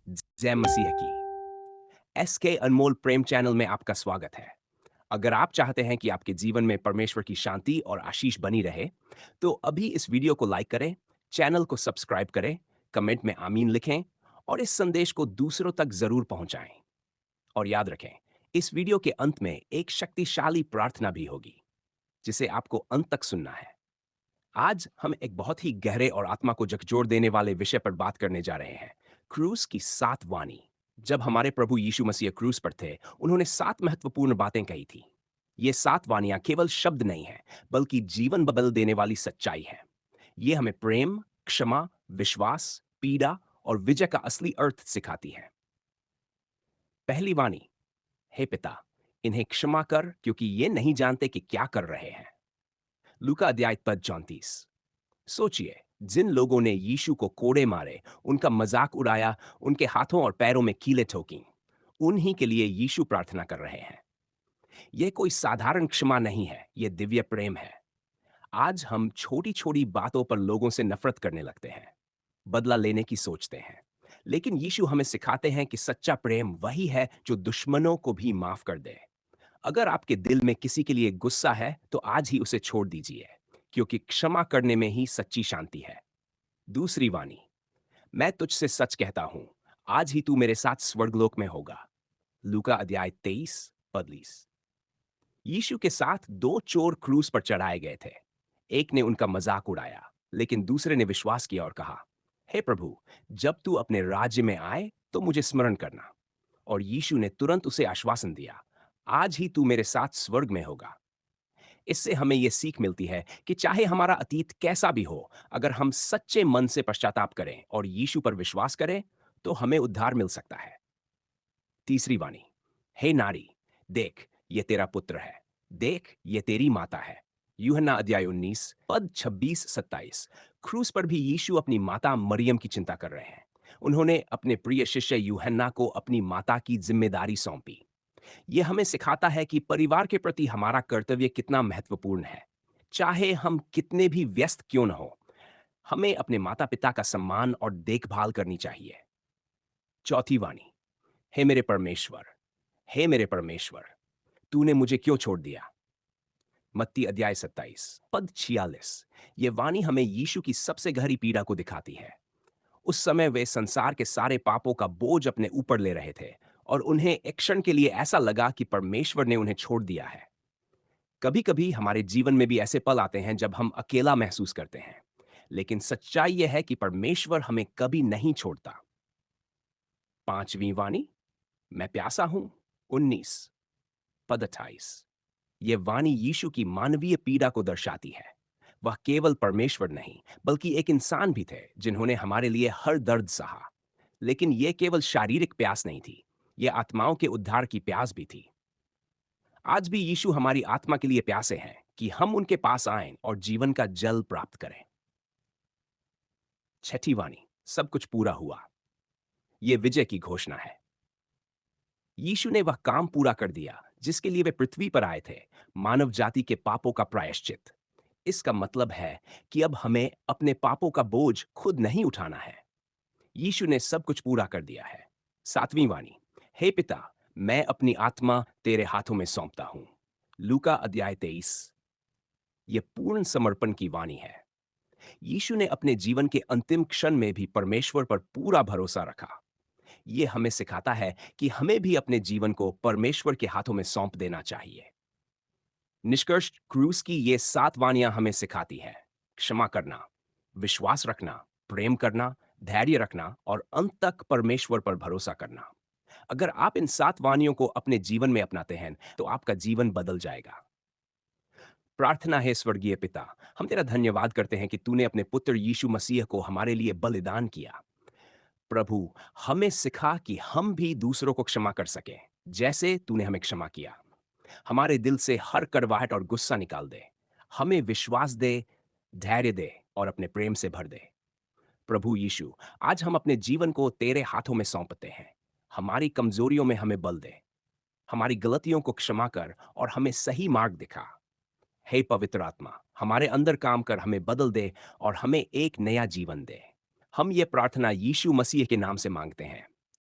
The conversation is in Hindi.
जय मसीह की। एस के अनमोल प्रेम चैनल में आपका स्वागत है। अगर आप चाहते हैं कि आपके जीवन में परमेश्वर की शांति और आशीष बनी रहे, तो अभी इस वीडियो को लाइक करें, चैनल को सब्सक्राइब करें, कमेंट में आमीन लिखें और इस संदेश को दूसरों तक जरूर पहुंचाएं। और याद रखें, इस वीडियो के अंत में एक शक्तिशाली प्रार्थना भी होगी, जिसे आपको अंत तक सुनना है। आज हम एक बहुत ही गहरे और आत्मा को झकझोर देने वाले विषय पर बात करने जा रहे हैं, क्रूस की 7 वाणी। जब हमारे प्रभु यीशु मसीह क्रूस पर थे, उन्होंने 7 महत्वपूर्ण बातें कही थी। ये 7 वाणियां केवल शब्द नहीं हैं, बल्कि जीवन बदल देने वाली सच्चाई है। ये हमें प्रेम, क्षमा, विश्वास, पीड़ा और विजय का असली अर्थ सिखाती है। पहली वाणी, हे पिता, इन्हें क्षमा कर, क्योंकि ये नहीं जानते कि क्या कर रहे हैं। लूका अध्याय पद 34। सोचिए, जिन लोगों ने यीशु को कोड़े मारे, उनका मजाक उड़ाया, उनके हाथों और पैरों में कीलें ठोकी, उन्हीं के लिए यीशु प्रार्थना कर रहे हैं। यह कोई साधारण क्षमा नहीं है, यह दिव्य प्रेम है। आज हम छोटी छोटी बातों पर लोगों से नफरत करने लगते हैं, बदला लेने की सोचते हैं। लेकिन यीशु हमें सिखाते हैं कि सच्चा प्रेम वही है जो दुश्मनों को भी माफ कर दे। अगर आपके दिल में किसी के लिए गुस्सा है, तो आज ही उसे छोड़ दीजिए, क्योंकि क्षमा करने में ही सच्ची शांति है। दूसरी वाणी, मैं तुझसे सच कहता हूं, आज ही तू मेरे साथ स्वर्गलोक में होगा। लूका अध्याय 23 पद 20। यीशु के साथ 2 चोर क्रूस पर चढ़ाए गए थे। एक ने उनका मजाक उड़ाया, लेकिन दूसरे ने विश्वास किया और कहा, हे प्रभु, जब तू अपने राज्य में आए तो मुझे स्मरण करना। और यीशु ने तुरंत उसे आश्वासन दिया, आज ही तू मेरे साथ स्वर्ग में होगा। इससे हमें यह सीख मिलती है कि चाहे हमारा अतीत कैसा भी हो, अगर हम सच्चे मन से पश्चाताप करें और यीशु पर विश्वास करें, तो हमें उद्धार मिल सकता है। तीसरी वाणी, हे नारी, देख, ये तेरा पुत्र है। देख, ये तेरी माता है। यूहन्ना अध्याय 19 पद 26-27। क्रूस पर भी यीशु अपनी माता मरियम की चिंता कर रहे हैं। उन्होंने अपने प्रिय शिष्य यूहन्ना को अपनी माता की जिम्मेदारी सौंपी। यह हमें सिखाता है कि परिवार के प्रति हमारा कर्तव्य कितना महत्वपूर्ण है। चाहे हम कितने भी व्यस्त क्यों न हो, हमें अपने माता पिता का सम्मान और देखभाल करनी चाहिए। चौथी वाणी, हे मेरे परमेश्वर, हे मेरे परमेश्वर, तूने मुझे क्यों छोड़ दिया। मत्ती अध्याय 27 पद 46। ये वाणी हमें यीशु की सबसे गहरी पीड़ा को दिखाती है। उस समय वे संसार के सारे पापों का बोझ अपने ऊपर ले रहे थे, और उन्हें एक क्षण के लिए ऐसा लगा कि परमेश्वर ने उन्हें छोड़ दिया है। कभी कभी हमारे जीवन में भी ऐसे पल आते हैं जब हम अकेला महसूस करते हैं, लेकिन सच्चाई यह है कि परमेश्वर हमें कभी नहीं छोड़ता। पांचवी वाणी, मैं प्यासा हूं। 19 पद 28। यह वाणी यीशु की मानवीय पीड़ा को दर्शाती है। वह केवल परमेश्वर नहीं, बल्कि एक इंसान भी थे जिन्होंने हमारे लिए हर दर्द सहा। लेकिन यह केवल शारीरिक प्यास नहीं थी, यह आत्माओं के उद्धार की प्यास भी थी। आज भी यीशु हमारी आत्मा के लिए प्यासे हैं कि हम उनके पास आएं और जीवन का जल प्राप्त करें। छठी वाणी, सब कुछ पूरा हुआ। यह विजय की घोषणा है। यीशु ने वह काम पूरा कर दिया जिसके लिए वे पृथ्वी पर आए थे, मानव जाति के पापों का प्रायश्चित। इसका मतलब है कि अब हमें अपने पापों का बोझ खुद नहीं उठाना है। यीशु ने सब कुछ पूरा कर दिया है। सातवीं वाणी, हे पिता, मैं अपनी आत्मा तेरे हाथों में सौंपता हूं। लूका अध्याय 23। यह पूर्ण समर्पण की वाणी है। यीशु ने अपने जीवन के अंतिम क्षण में भी परमेश्वर पर पूरा भरोसा रखा। यह हमें सिखाता है कि हमें भी अपने जीवन को परमेश्वर के हाथों में सौंप देना चाहिए। निष्कर्ष, क्रूस की ये 7 वाणियां हमें सिखाती है, क्षमा करना, विश्वास रखना, प्रेम करना, धैर्य रखना और अंत तक परमेश्वर पर भरोसा करना। अगर आप इन 7 वाणियों को अपने जीवन में अपनाते हैं, तो आपका जीवन बदल जाएगा। प्रार्थना है, स्वर्गीय पिता, हम तेरा धन्यवाद करते हैं कि तूने अपने पुत्र यीशु मसीह को हमारे लिए बलिदान किया। प्रभु, हमें सिखा कि हम भी दूसरों को क्षमा कर सकें, जैसे तूने हमें क्षमा किया। हमारे दिल से हर कड़वाहट और गुस्सा निकाल दे। हमें विश्वास दे, धैर्य दे और अपने प्रेम से भर दे। प्रभु यीशु, आज हम अपने जीवन को तेरे हाथों में सौंपते हैं। हमारी कमजोरियों में हमें बल दे, हमारी गलतियों को क्षमा कर और हमें सही मार्ग दिखा। हे पवित्र आत्मा, हमारे अंदर काम कर, हमें बदल दे और हमें एक नया जीवन दे। हम ये प्रार्थना यीशु मसीह के नाम से मांगते हैं,